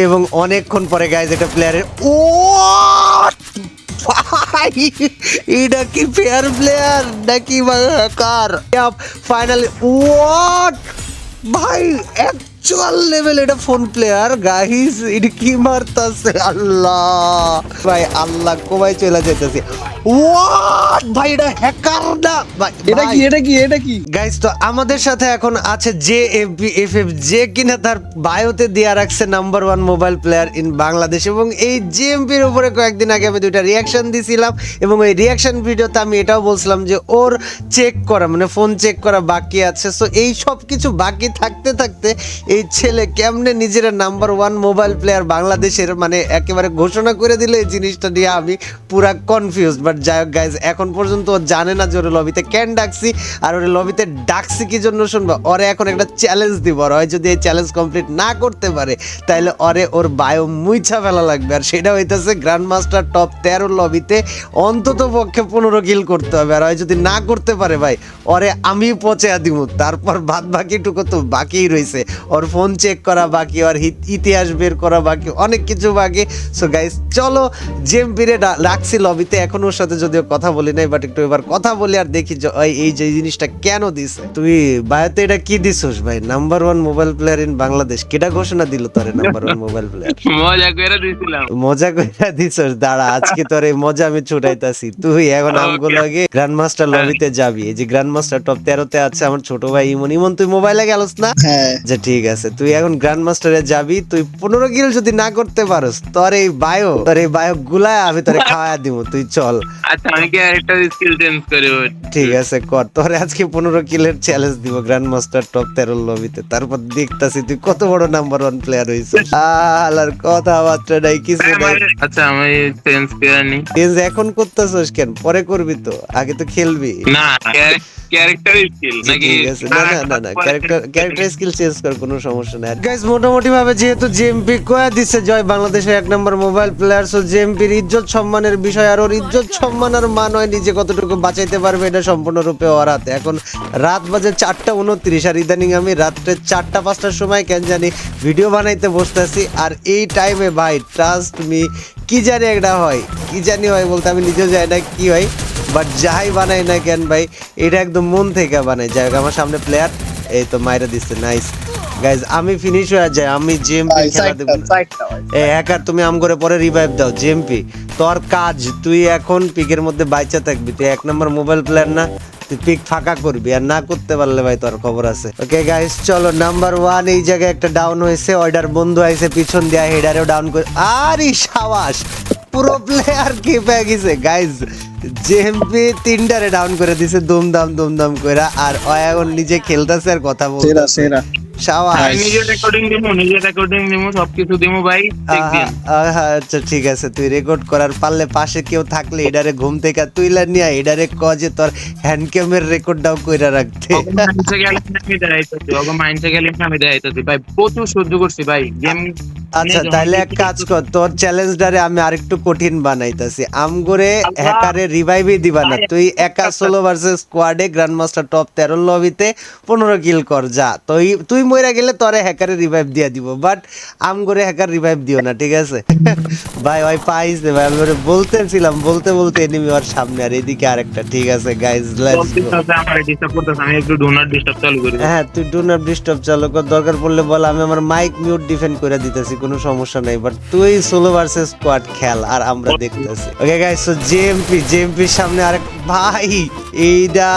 এবং অনেকক্ষণ পরে গাইজ এটা প্লেয়ারের ও ভাই এটা কি ফেয়ার প্লেয়ার নাকি কার ফাইনালি হোয়াট ভাই অ্যাকচুয়াল লেভেল এটা ফোন প্লেয়ার গাইস এটা কি মারতাছে আল্লাহ ভাই আল্লাহ কোবাই চলে যাইতেছে হোয়াট ভাই এটা হ্যাকার না ভাই এটা কি গাইস তো আমাদের সাথে এখন আছে জে এফএফ যে কিনা তার বায়োতে দেয়া রাখছে number 1 mobile player in Bangladesh এবং এই জেএমপির উপরে কয়েকদিন আগে আমি দুইটা রিয়াকশন দিছিলাম এবং ওই রিয়াকশন ভিডিওতে আমি এটাও বলছিলাম যে ওর চেক করা মানে ফোন চেক করা বাকি আছে সো এই সব কিছু বাকি থাকতে থাকতে এই ছেলে কেমনে নিজের নাম্বার 1 মোবাইল প্লেয়ার বাংলাদেশের মানে একেবারে ঘোষণা করে দিল এই জিনিসটা নিয়ে আমি পুরা কনফিউজড বাট যাই হোক গাইজ এখন পর্যন্ত ও জানে না যে ওর লবিতে কেন ডাকছি আর ওর লবিতে ডাকছি কি জন্য শুনবো ওরে এখন একটা চ্যালেঞ্জ দিব আর হয় যদি এই চ্যালেঞ্জ কমপ্লিট না করতে পারে তাহলে ওর বায়ো মুইছা ফেলা লাগবে আর সেটা হইতেছে গ্র্যান্ড মাস্টার টপ 13 লবিতে অন্তত পক্ষে 15 কিল করতে হবে আর হয় যদি না করতে পারে ভাই ওরে আমি পচে দিব তারপর বাদ বাকিটুকু তো বাকিই রয়েছে ওর ফোন চেক করা বাকি ওর ইতিহাস বের করা বাকি অনেক কিছু বাকি সো গাইস চলো জেএমপিরে রাখছি লবিতে এখন ওর সাথে যদিও কথা বলি নাই বাট একটু এবার কথা বলি আর দেখি যে এই যে জিনিসটা কেন দিছে তুই বায়োতে এটা কি দিছস ভাই number 1 mobile player in Bangladesh কেটা ঘোষণা দিল তোরে নাম্বার 1 মোবাইল প্লেয়ার মজা কইরা দিছস দাঁড়া আজকে তোর এই মজা আমি ছুটাইতাছি তুই এখন আমগুলো আগে গ্র্যান্ড মাস্টার লবিতে যাবি এই যে গ্র্যান্ড মাস্টার টপ 13 তে আছে আমার ছোট ভাই ইমন তুই মোবাইলে গেলস না হ্যাঁ যে ঠিক আছে তুই এখন গ্র্যান্ড মাস্টারে যাবি তুই 15 কিল যদি না করতে পারস তোর এই বায়ো গুলা আমি তোরে খাওয়া দিব তুই চল আচ্ছা আমি কি আরেকটা স্কিল চেঞ্জ করি ঠিক আছে কর তোরে আজকে 15 কিলের চ্যালেঞ্জ দিব গ্র্যান্ড মাস্টার টপ 13 লবিতে তারপর দেখতাছি তুই কত বড় নাম্বার 1 প্লেয়ার হইছিস আলার কথাবার্তা নাই কিছু নাই আচ্ছা আমি চেঞ্জ করে নি চেঞ্জ এখন করতেছস কেন পরে করবি তো আগে তো খেলবি না ক্যারেক্টার স্কিল নাকি ঠিক আছে না ক্যারেক্টার স্কিল চেঞ্জ কর কোনো সমস্যা নাই গাইস মোটামুটি ভাবে যেহেতু জেএমপি কয়া দিছে জয় বাংলাদেশের 1 নম্বর মোবাইল প্লেয়ার সো জেএমপির ইজ্জত সম্মানের বিষয় আর ওর ইজ্জত সম্মান আর মান হয় নিজে কতটুকু বাঁচাইতে পারবে এটা সম্পূর্ণরূপে ওর হাতে এখন রাত বাজে 4:29 আর ইদানিং আমি রাত্রে 4:05টার সময় কেন জানি ভিডিও বানাইতে বসতেছি আর এই টাইমে ভাই ট্রাস্ট মি কি জানি একটা হয় কি জানি হয় বলতে আমি নিজেও জানি না কি হয় বাট যাই বানাই না কেন ভাই এটা একদম মন থেকে বানাই যাই হোক আমার সামনে প্লেয়ার এই তো মাইরা দিচ্ছে নাইস গাইজ আমি ফিনিশ হয়ে যাই আমি জেএমপি খেলা দেব এই হ্যাকার তুমি আম করে পরে রিভাইভ দাও জেএমপি তোর কাজ তুই এখন পিকের মধ্যে বাইচা থাকবি তুই 1 নম্বর মোবাইল প্লেয়ার না তুই পিক ফাঁকা করবি আর না করতে পারলে ভাই তোর খবর আছে ওকে গাইস চলো নাম্বার 1 এই জায়গায় একটা ডাউন হয়েছে অর্ডার বন্ধু আইছে পিছন দিয়া হেডারেও ডাউন করে আরে শাবাশ পুরো প্লেয়ার কি পেয়ে গেছে গাইস জেএমপি 3টারে ডাউন করে দিছে দুমদাম কইরা আর এখন নিজে খেলতাছে আর কথা বলছে সেরা শাবাশ নিজে রেকর্ডিং দিমু সবকিছু দিমু ভাই চেক দিন আচ্ছা ঠিক আছে তুই রেকর্ড করার পারলে পাশে কেউ থাকলে এডারে ঘুম থেকে তুইলা নিয়া এডারে কজে তোর হ্যান্ড ক্যামের রেকর্ডটাও কইরা রাখতে আমি দেখাইতেছি ভাই প্রচুর সহ্য করছি ভাই গেম আচ্ছা তাহলে এক কাজ কর তোর চ্যালেঞ্জটারে আমি আরেকটু কঠিন বানাইতাছি আমগরে হ্যাকারে রিভাইভই দিবা না তুই একা সোলো ভার্সেস স্কোয়াডে গ্র্যান্ড মাস্টার টপ 13 লবিতে 15 কিল কর যা তুই মইরা গেলে তোরে হ্যাকারে রিভাইভ দিয়া দিব বাট আমগরে হ্যাকার রিভাইভ দিও না ঠিক আছে ভাই ওই পাইছে ভাই আমি বলতেছিলাম বলতে এনিমি ওর সামনে আর এদিকে আরেকটা ঠিক আছে গাইস লেটস গো আমার ডিস্টার্ব করতেছ আমি একটু ডু নট ডিস্টার্ব চালু করি হ্যাঁ তুই ডু নট ডিস্টার্ব চালু কর দরকার পড়লে বল আমি আমার মাইক মিউট ডিফেন্ড করে দিতেছি কোনো সমস্যা নাই বাট তুই সোলো ভার্সেস স্কোয়াড খেল আর আমরা দেখতেছি ওকে গাইস সো জেএমপির সামনে আরেক ভাই এইটা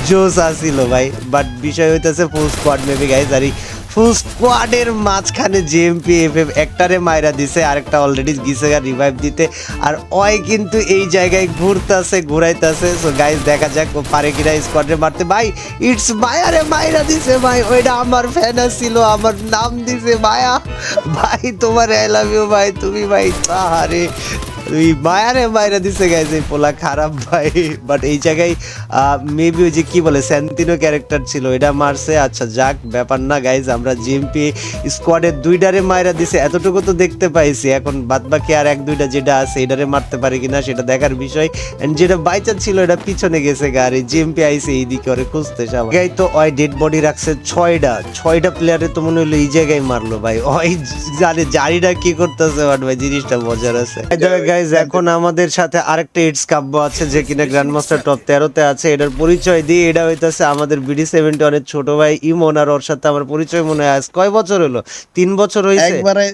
জোস আসিল ভাই বাট বিষয় হইতাছে ফুল স্কোয়াড মেবি গাইস আর ফুল স্কোয়াডের মাঝখানে জেএমপি এফএফ একটারে মাইরা দিছে আরেকটা অলরেডি গিছে রিভাইভ দিতে আর ওই কিন্তু এই জায়গায় ঘুরাইতাছে সো গাইস দেখা যাক ও পারে কিনা স্কোয়াডে মারতে ভাই ইটস মায়ারে মাইরা দিছে ভাই ওইটা আমার ফ্যান ছিল আমার নাম দিছে মায়া ভাই তোমার আই লাভ ইউ ভাই তুমি ভাই আরে তুই মায়ারে মায়েরা দিছে গাইজ, এই পোলা খারাপ ভাই। বাট এই জায়গায় মেবি ওই যে কি বলে স্যান্তিনো ক্যারেক্টার ছিল, এটা মারছে। আচ্ছা যাক, ব্যাপার না গাইজ, আমরা জিএমপি স্কোয়াডের দুইটারে মায়েরা দিছে, এতটুকু তো দেখতে পাইছি। এখন বাদ বাকি আর এক দুইটা যেটা আছে এটারে মারতে পারি কিনা সেটা দেখার বিষয়। এন্ড যেটা বাইচার ছিল এটা পিছনে গেছে গাড়ি, জিএমপি আইছে এইদিকে ওরে খুঁজতে। সবাই তো ওই ডেড বডি রাখছে ছয়টা প্লেয়ারে তো মনে হলো এই জায়গায় মারলো ভাই। ওই জানে জারিটা কি করতেছে বাট ভাই জিনিসটা মজার আছে। গাইজ এখন আমাদের সাথে আরেকটা ইটস কাব্য আছে যে কিনা গ্র্যান্ডমাস্টার টপ 13-তে আছে। এটার পরিচয় দিয়ে এটা হইতাছে আমাদের BD71 অনেক ছোট ভাই ইমন। আর ওর সাথে আমার পরিচয় মনে হয় আজ কয় বছর হলো, 3 বছর হয়েছে একবারে।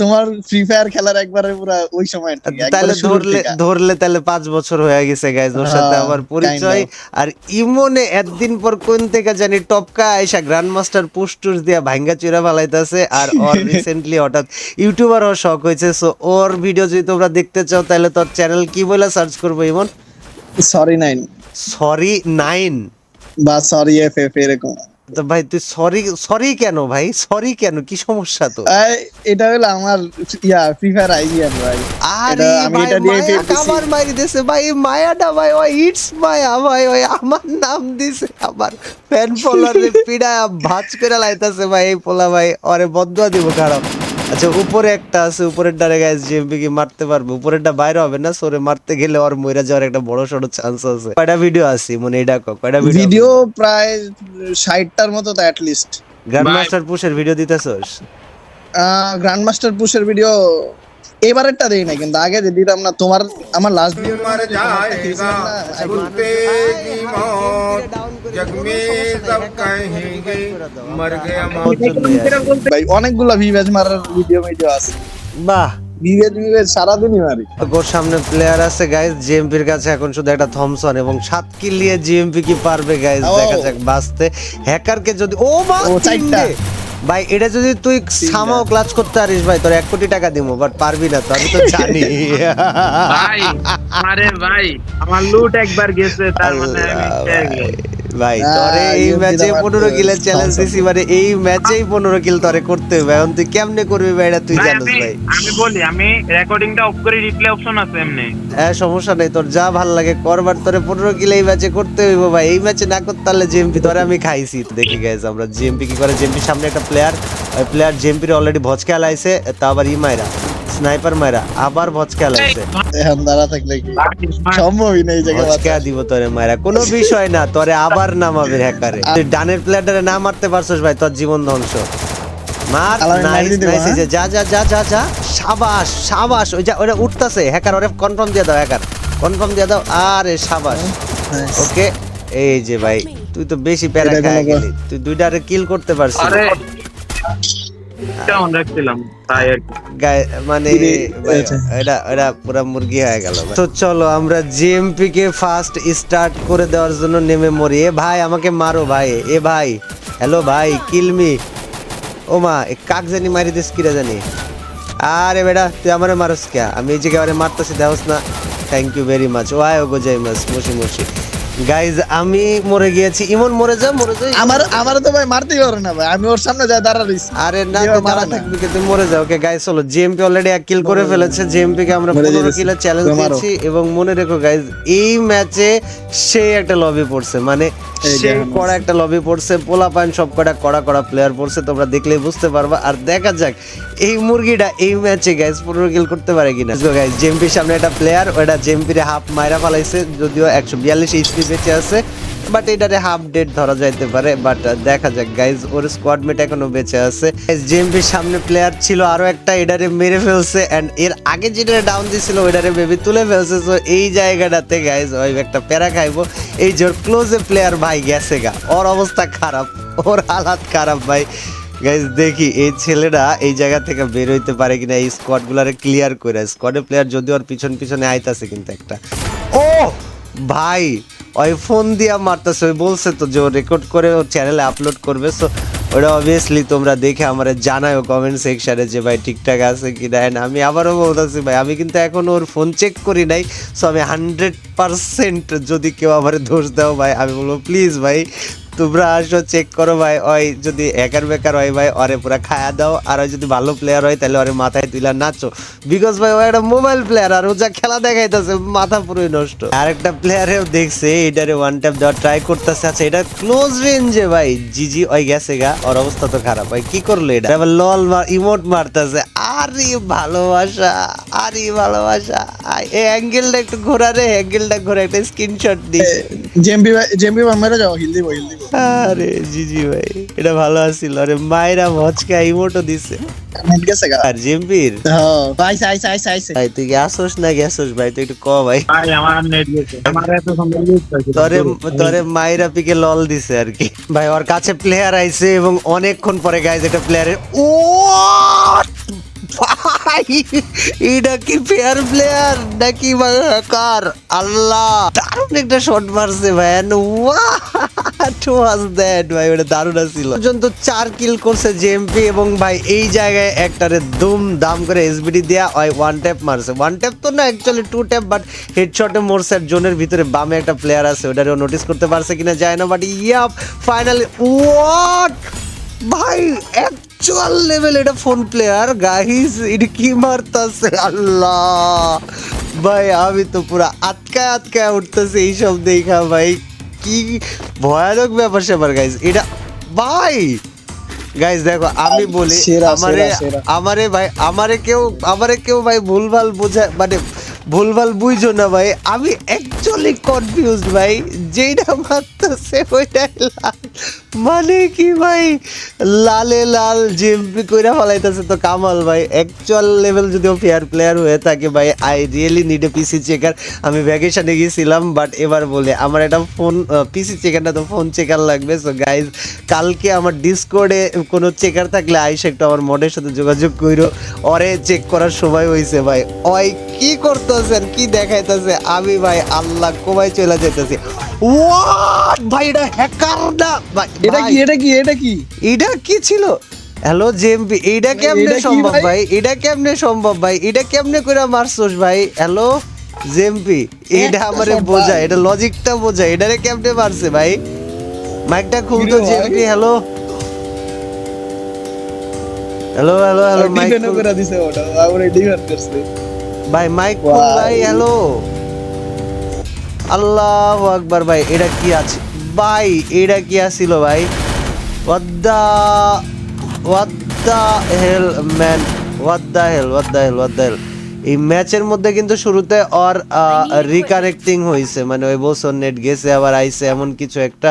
তোমার ফ্রি ফায়ার খেলার একবারে পুরো ওই সময় তাহলে ধরলে তাহলে 5 বছর হয়ে গেছে গাইজ ওর সাথে আমার পরিচয়। আর ইমনে একদিন পর কোন থেকে জানি টপকা আইসা গ্র্যান্ডমাস্টার পুস্টুস দিয়া ভাঙ্গা চুরা ফালাইতেছে। আর ওর রিসেন্টলি হঠাৎ ইউটিউবার হওয়ার শখ হয়েছে। সো ওর ভিডিও যদি তোমরা দেখতে চাও তাহলে তোর চ্যানেল কি বলে সার্চ করবো ইমন? সরি 9 বা সরি এফএফ এরকম। তো ভাই তুই সরি কেন ভাই, সরি কেন, কি সমস্যা তো? এটা হলো আমার ফ্রি ফায়ার আইডিয়ান ভাই। আরে আমি ভাই এটা দিয়ে মায়া কামার মারি দিছে ভাই, মায়াটা ভাই ওই ইটস মায়া ভাই, ওই আমার নাম দিছে, আমার ফ্যান ফলোয়ারে পিড়া ভাঁজ করে লাইতাছে ভাই এই পোলা ভাই। ওরে বদদুয়া দিব খারাপ। আচ্ছা উপরে একটা আছে, উপরের ডারে গাইস জিএমপি কি মারতে পারবে? উপরেরটা বাইরে হবে না, সরে মারতে গেলে ওর মইরা যাওয়ার একটা বড় সড় চান্স আছে। কয়টা ভিডিও আছে মনে এটা কয়টা ভিডিও? প্রায় 60টার মতো তো অ্যাট লিস্ট। গ্র্যান্ডমাস্টার পুশের ভিডিও দিতেছস? গ্র্যান্ডমাস্টার পুশের ভিডিও এবারেরটা দেই না, কিন্তু আগে যে দিতাম না তোমার আমার লাস্ট ভিডিও ভাই অনেকগুলা ভিভেজ মারার ভিডিও আছে। বাহ, ভিভেজ সারাদিনই মারি। ওর সামনে প্লেয়ার আছে গাইস, জিএমপির কাছে এখন শুধু একটা থমসন এবং 7 কিল নিয়ে জিএমপি কি পারবে গাইস? দেখা যাক বাঁচতে। হ্যাকারকে যদি ও মা চারটা ভাই, এটা যদি তুই সামাও ক্লাচ করতে পারিস ভাই তোর 1 কোটি টাকা দিমু, বাট পারবি না তো আমি তো জানি ভাই। আরে ভাই আমার লুট একবার গেছে তার মানে আমি ভাই তোরে এই ম্যাচে 15 কিলের চ্যালেঞ্জ দিছি, মানে এই ম্যাচেই 15 কিল তোরে করতে হবে। এখন তুই কেমনে করবি ভাই এটা তুই জানিস ভাই। আমি বলি আমি রেকর্ডিংটা অফ করে রিপ্লে অপশন আছে এমনি। হ্যাঁ সমস্যা নেই, তোর যা ভাল লাগে করবার, তোরে 15 কিল এই ম্যাচে করতে হইব ভাই। এই ম্যাচে না করতে পারলে জিএমপি তোরে আমি খাইছি। দেখি গাইস আমরা জিএমপি কি করে। জিএমপির সামনে একটা প্লেয়ার, ওই প্লেয়ার জিএমপির অলরেডি ভজকা লাইছে, তা আবার মাইরা স্নাইপার মাইরা আবার ভজকা লাইছে। এখন দাঁড়া থাকলে কি সম্ভবই নেই জায়গা ভজকা দিব তোরে মাইরা, কোনো বিষয় না, তোরে আবার নামাবে হ্যাকারে। তুই ডানের প্লেয়ারটারে না মারতে পারছস ভাই, তোর জীবন ধ্বংস। মার, নাইস নাইস, যা যা যা যা যা, শাবাশ শাবাশ। ওই যা ওটা উঠতাছে হ্যাকার, ওরে কনফার্ম দিয়ে দাও, হ্যাকার কনফার্ম দিয়ে দাও। আরে শাবাশ, ওকে। এই যে ভাই তুই তো বেশি প্যারা খায় গেলি, তুই দুইটারে কিল করতে পারছিস। আরে ডাউন রাখছিলাম তাই মানে এটা পুরা মুরগি হয়ে গেল। তো চলো আমরা জিএমপি কে ফার্স্ট স্টার্ট করে দেওয়ার জন্য নেমে মরি। এ ভাই আমাকে মারো ভাই, এ ভাই হ্যালো ভাই কিল মি। ও মা কাক জানি মারি দিস কিরা জানি। আরে বেটা তুই আমারে মারস কে? আমি এই জায়গায় মারতেছি দেওস না। Thank you very much. ওয়াই ও গোজাইমাস মুশি মুশি। গাইজ আমি মরে গিয়েছি, ইমন মরে যা মরে যা। আমার তো ভাই মারতেই পারে না ভাই, আমি ওর সামনে যা দাঁড়া রইছি। আরে না দাঁড়া থাকবি কে, তুই মরে যাও। ওকে গাইজ চলো, জিএমপি অলরেডি 1 কিল করে ফেলেছে। জিএমপি কে আমরা 15 কিলের চ্যালেঞ্জ দিয়েছি। এবং মনে রেখো গাইজ এই ম্যাচে সে একটা লবি পড়ছে, মানে সে কড়া একটা লবি পড়ছে। পোলা পাইন সব কটা কড়া প্লেয়ার পড়ছে, তোমরা দেখলেই বুঝতে পারবা। আর দেখা যাক এই মুরগিটা এই ম্যাচে গাইজ 15 কিল করতে পারে কিনা। গাইজ জিএমপির সামনে একটা প্লেয়ার, ওটা জিএমপির হাফ মাইরা ফালাইছে, যদিও 142 এইচপি বেঁচে আছে, বাট এটারে হাফ ডেড ধরা যাইতে পারে। বাট দেখা যাক গাইজ, ওর স্কোয়াড মেট এখনো বেঁচে আছে। জিএমপির সামনে প্লেয়ার ছিল আরো একটা, এটারে মেরে ফেলছে। এন্ড এর আগে যেটা ডাউন দিছিল ওইটারে বেবি তুলে ফেলছে। তো এই জায়গাটাতে গাইজ ওই একটা প্যারা খাইবো। এই যে ওর ক্লোজে প্লেয়ার ভাই গেছে গা, ওর অবস্থা খারাপ, ওর হালাত খারাপ ভাই। গাইজ দেখি এই ছেলেটা এই জায়গা থেকে বের হইতে পারে কিনা, এই স্কোয়াড গুলারে ক্লিয়ার করে। স্কোয়াডে প্লেয়ার যদি ওর পিছনে আইতাছে কিন্তু একটা। ও ভাই ওই ফোন দিয়া মারতেছে, ওই বলছে তো যে ও রেকর্ড করে ওর চ্যানেলে আপলোড করবে। সো ওটা অবভিয়াসলি তোমরা দেখে আমার জানাও কমেন্ট সেকশনে যে ভাই ঠিকঠাক আছে কিনা। এন্ড আমি আবারও বলতেছি ভাই আমি কিন্তু এখন ওর ফোন চেক করি নাই। সো আমি 100% যদি কেউ আমার দোষ দাও ভাই আমি বলবো প্লিজ ভাই তোমরা আসো চেক করো ভাই, ওই যদি হ্যাকার বেকার হয় ভাই ওরে পুরা খায়া দাও, আর ওই যদি ভালো প্লেয়ার হয় তাহলে ওরে মাথায় তুইলা নাচো, বিকজ ভাই ও একটা মোবাইল প্লেয়ার আর ও যা খেলা দেখাইতেছে মাথা পুরোই নষ্ট। আরেকটা প্লেয়ারেও দেখছে এটারে ওয়ান ট্যাপ দেওয়ার ট্রাই করতেছে, আচ্ছা এটা ক্লোজ রেঞ্জে ভাই, জিজি ওই গেছে গা, ওর অবস্থা তো খারাপ ভাই, কি করলো এটা, আবার লল ইমোট মারতেছে, আরে ভালোবাসা, আরে ভালোবাসা, এই অ্যাঙ্গেলটা একটু ঘোরা রে, অ্যাঙ্গেলটা ঘোরা, একটা স্ক্রিনশট দিস। জেএমবি ভাই মেরে যাও, হিল দিব। আরে জিজি ভাই এটা ভালো আছিল, আরে মায়েরা ভচকা ইমোটো দিছে। নেট গেছে গা। আর জেম্পির হ্যাঁ ভাই আইছে। ভাই তুই গেছস না গেছস ভাই, তুই একটু ক ভাই। ভাই আমার নেট গেছে, আমার এত সুন্দর লুট পাইছি। তোরে মায়েরা পিকে লল দিছে আর কি ভাই। ওর কাছে প্লেয়ার আইছে এবং অনেকক্ষণ পরে গাইজ একটা প্লেয়ারের ও ভাই, এটা কি ফেয়ার প্লেয়ার নাকি হ্যাকার? আল্লাহ দারুণ একটা শট মারছে ভাই, হোয়াট ওয়াজ দ্যাট ভাই, ওটা দারুণ ছিল। পর্যন্ত 4 কিল করছে জেএমপি এবং ভাই এই জায়গায় একটারে দুম দাম করে এসবিডি দেয়া ওই ওয়ান ট্যাপ মারছে, ওয়ান ট্যাপ তো না অ্যাকচুয়ালি 2 ট্যাপ, বাট হেডশটে মোরছে। জোনের ভিতরে বামে একটা প্লেয়ার আছে, ওটারেও নোটিস করতে পারছে কিনা যায় না, বাট ইয়াপ ফাইনালি হোয়াট ভাই অ্যাকচুয়াল লেভেল এটা ফোন প্লেয়ার গাইস, এটা কি মারতাছে আল্লাহ ভাই, আমি তো পুরো আটকায় উঠতেছে এইসব দেখা ভাই, কি ভয়ানক ব্যাপার স্যাপার গাইস এটা ভাই। গাইস দেখো আমি বলি আমারে কেউ ভাই ভুলভাল বোঝা মানে ভুলভাল বুঝো না ভাই, আমি অ্যাকচুয়ালি কনফিউজড ভাই, যেইটা মারতেছে ওইটাই লাল, মানে কি ভাই লালে লাল জেএমপি কইরা ফলাইতেছে তো কামাল ভাই। অ্যাকচুয়াল লেভেল যদিও ফেয়ার প্লেয়ার হয়ে থাকে ভাই, I really need a PC checker. আমি ভ্যাকেশনে গিয়েছিলাম, বাট এবার বলে আমার একটা ফোন পিসি চেকার না তো ফোন চেকার লাগবে। সো গাইজ কালকে আমার ডিসকর্ডে কোনো চেকার থাকলে আইসে একটু আমার মডের সাথে যোগাযোগ কইরো, ওরে চেক করার সময় হয়েছে ভাই, ওই কি করতেছে আর কি দেখাইতেছে, আমি ভাই আল্লাহ কোবাই চলে যাইতেছি। হোয়াট ভাই এটা হ্যাকার না ভাই, এটা কি ছিল? হ্যালো জেএমপি, এইটা কেমনে সম্ভব ভাই, এটা কেমনে সম্ভব ভাই, এটা কেমনে কইরা মারছস ভাই? হ্যালো জেএমপি, এইটা আমারে বোঝা, এটা লজিকটা বোঝা, এটারে কেমনে মারছে ভাই? মাইকটা খুলতো JMP. Hello hello hello hello mic করে দিছে ওটা, আবার ডিফেন্ড করছে ভাই, মাইক খুল ভাই। হ্যালো আল্লাহু আকবার ভাই, এটা কি আছে ভাই, এটা কি আছিল ভাই? what the hell man, what the hell এই ম্যাচের মধ্যে কিন্তু শুরুতে ওর রিকানেক্টিং হয়েছে, মানে ওই বছর নেট গেছে আবার আইছে এমন কিছু একটা,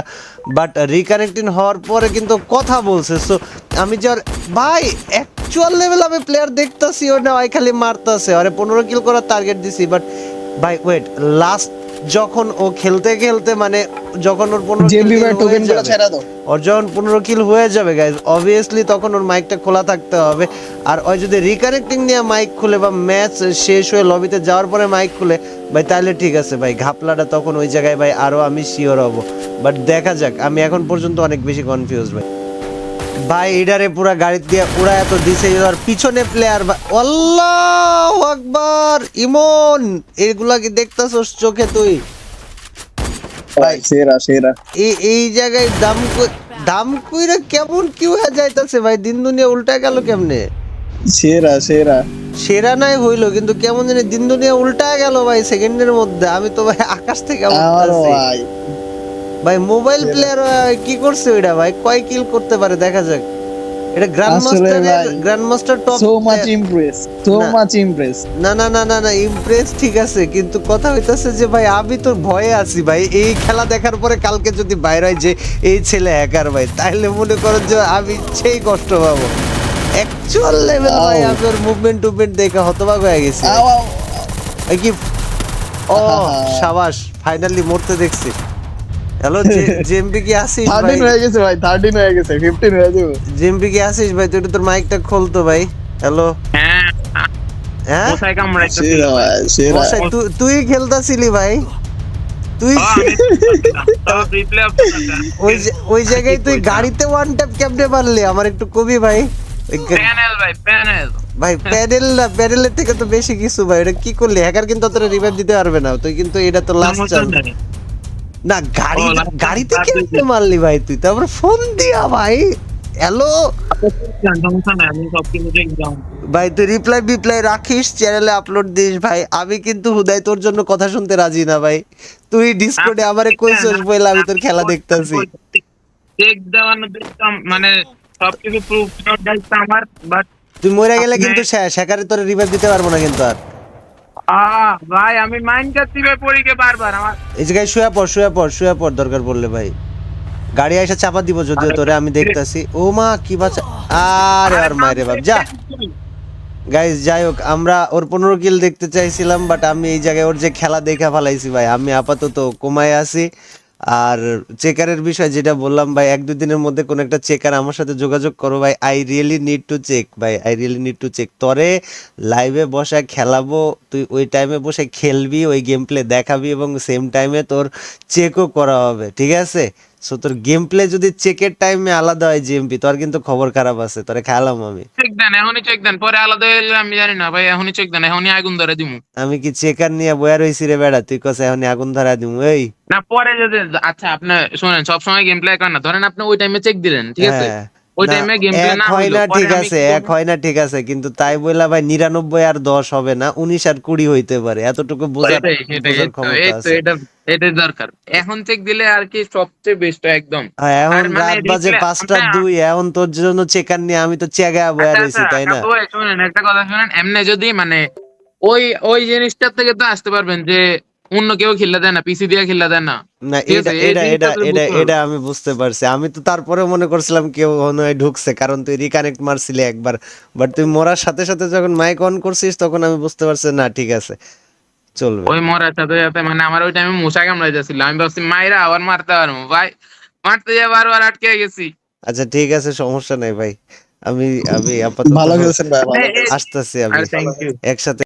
বাট রিকানেক্টিং হওয়ার পরে কিন্তু কথা বলছে। সো আমি যে ভাই অ্যাকচুয়াল লেভেল আমি প্লেয়ার দেখতাছি, ও না ওই খালি মারতাছে, আরে 15 কিল করার টার্গেট দিছি, বাট ভাই ওয়েট লাস্ট যখন ও খেলতে মানে যখন ওর 15 কিল ওর যখন 15 কিল হয়ে যাবে গাইজ, অবভিয়াসলি তখন ওর মাইকটা খোলা থাকতে হবে। আর ওই যদি রিকানেক্টিং নিয়ে মাইক খুলে বা ম্যাচ শেষ হয়ে লবিতে যাওয়ার পরে মাইক খুলে ভাই, তাহলে ঠিক আছে ভাই, ঘাপলাটা তখন ওই জায়গায় ভাই আরো আমি শিওর হব। বাট দেখা যাক, আমি এখন পর্যন্ত অনেক বেশি কনফিউজ ভাই। ভাই এটারে পুরা গাড়ি দিয়ে উড়া এত দিছে, আর পিছনে প্লেয়ার আল্লাহু আকবার, ইমন এগুলা কি দেখতাছস চোখে তুই ভাই? সেরা এই জায়গায় দাম কইরা কেমন কি হয়ে যাইতাছে ভাই, দিন দুনিয়া উল্টা গেল কেমনে? সেরা নাই হইলো, কিন্তু কেমন জানি দিন দুনিয়া উল্টা গেল ভাই সেকেন্ডের মধ্যে। আমি তো ভাই আকাশ থেকে ভাই মোবাইল প্লেয়ার কি করছে ওইটা ভাই, কয় কিল করতে পারে দেখা যাক। এটা grandmaster top, so much Impress না ইমপ্রেস ঠিক আছে, কিন্তু কথা হইতাছে যে ভাই আমি তো ভয়ে আছি ভাই, এই খেলা দেখার পরে কালকে যদি বাইরে হয় যে এই ছেলে হ্যাকার ভাই, তাইলে মনে করো যে আমি সেই কষ্ট পাবো। অ্যাকচুয়াল লেভেল ভাই আমি ওর মুভমেন্ট দেখে হতবাক হয়ে গেছি কি। ও শাবাশ, ফাইনালি মরতে দেখছি। হ্যালো জেএমপি কি আসিস ভাই? 13 হয়ে গেছে ভাই, 13 হয়ে গেছে, 15 হয়ে যাবে। জেএমপি কি আসিস ভাই? তুই তোর মাইকটা খোলতো ভাই। হ্যালো হ্যাঁ কোথায় কামড়াইছে? তুই খেলতাছিলি ভাই, তুই ওই জায়গায় তুই গাড়িতে ওয়ান ট্যাপ কেমনে মারলি আমার একটু কবি ভাই। ভাই প্যাডেল না, প্যাডেলের থেকে তো বেশি কিছু ভাই, এটা কি করলি? হ্যাকার কিন্তু তোরা রিভাইভ দিতে পারবে না, তুই কিন্তু এটা তো লাস্ট চান্স। না গাড়ি ও, last গাড়িতে last কেমনে মারলি ভাই তুই, তারপর ফোন দিয়া ভাই হ্যালো সমস্যা নাই, আমি সবকিছু দেখলাম। ভাই, তুই রিপ্লাই রাখিস, চ্যানেলে আপলোড দিস ভাই। আমি কিন্তু হুদাই তোর জন্য কথা শুনতে রাজি না ভাই। তুই ডিসকর্ডে আমারে কইছস বলে আমি তোর খেলা দেখতাছি। চেক দেওয়ানো দেখতাম, মানে সবকিছু প্রুফ দেখতাম আমার, বাট তুই মরে গেলে আপনি- কিন্তু শেষ, হ্যাকারে তোর রিভাইভ দিতে পারবো না কিন্তু আর। ভাই আমি মাইন্ড করছি ভাই পরীকে বারবার আমার। এই জায়গায় শুয়ে পড় দরকার পড়লে ভাই। গাড়ি আইসা চাপা দিব যদিও তোরে, আমি দেখতাছি। ও মা কি বাঁচা, আরে আর মাইরে বাপ যা। গাইস যাই হোক, আমরা ওর 15 কিল দেখতে চাইছিলাম, বাট আমি এই জায়গায় ওর যে খেলা দেখা ফেলাইছি ভাই। আমি আপাতত কোমায় আছি। আর চেকারের বিষয় যেটা বললাম ভাই, 1-2 দিনের মধ্যে কোন একটা চেকার আমার সাথে যোগাযোগ করো ভাই। I really need to check ভাই, I really need to check. তরে লাইভে বসে খেলাবো, তুই ওই টাইমে বসে খেলবি, ওই গেম প্লে দেখাবি এবং সেম টাইমে তোর চেকও করা হবে, ঠিক আছে? সো তোর গেম প্লে যদি চেকের টাইমে আলাদা হয় জিএমপি, তোর কিন্তু খবর খারাপ আছে, তোরে খেলাম আমি। চেক দেন, এখনই চেক দেন, পরে আলাদা হয়ে গেলে আমি জানি না ভাই। এখনই চেক দেন, এখনই আগুন ধরে দিমু। আমি কি চেকার নিয়ে বয়া রইছি রে বেড়া, তুই কস এখন আগুন ধরা দিমু? এই না পরে যদি, আচ্ছা আপনি শুনেন, সবসময় গেম প্লে করেন না। ধরেন আপনি ওই টাইমে চেক দিলেন, ঠিক আছে, হ্যাঁ, ওই না, টাইমে গেম প্লে এক না হয় হইলো, না, পরে ঠিক আমি আছে, কি এক করবো? হয় না, ঠিক আছে, কিন্তু তাই বললা ভাই 99 আর 10 হবে না, 19 আর 20 হইতে পারে, এতটুকু বোঝার বোঝার ক্ষমতা আছে। এটাই দরকার। এখন চেক দিলে আর কি সবচেয়ে বেস্ট একদম। হ্যাঁ, এখন আর মানে রাত বাজে replay- 5টা 2, এখন তোর জন্য চেকার নিয়ে আমি তো চেগা বয়া আচ্ছা, রইছি, তাই না? কাকু ভাই, শুনেন একটা কথা শুনেন, এমনি যদি মানে ওই ওই জিনিসটার থেকে তো আসতে পারবেন যে অন্য কেউ খেললে দেয় না, পিসি দিয়ে খেললে দেয় না, না, ঠিক এটা আছে? এই এটা জিনিসটা এটা তো এটা বুঝতে হবে। এটা আমি বুঝতে পারছি। আমি তো তারপরে মনে করছিলাম কেউ মনে হয় ঢুকছে, কারণ তুই রিকানেক্ট মারছিলি একবার, বাট তুই মরার সাথে সাথে যখন মাইক অন করছিস তখন আমি বুঝতে পারছি না, ঠিক আছে, চলবে। ওই মরার সাথে সাথে মানে আমার ওই টাইমে মশা কামড়াই যাচ্ছিল, আমি ভাবছি মাইরা আবার মারতে পারবো ভাই, মারতে যাই বারবার আটকে গেছি। আচ্ছা ঠিক আছে, সমস্যা নাই ভাই। আমি আমি আপাতত ভালো খেলছেন ভাই, ভালো এই- এই- আসতেছি, আমি আরে থ্যাংক ইউ। একসাথে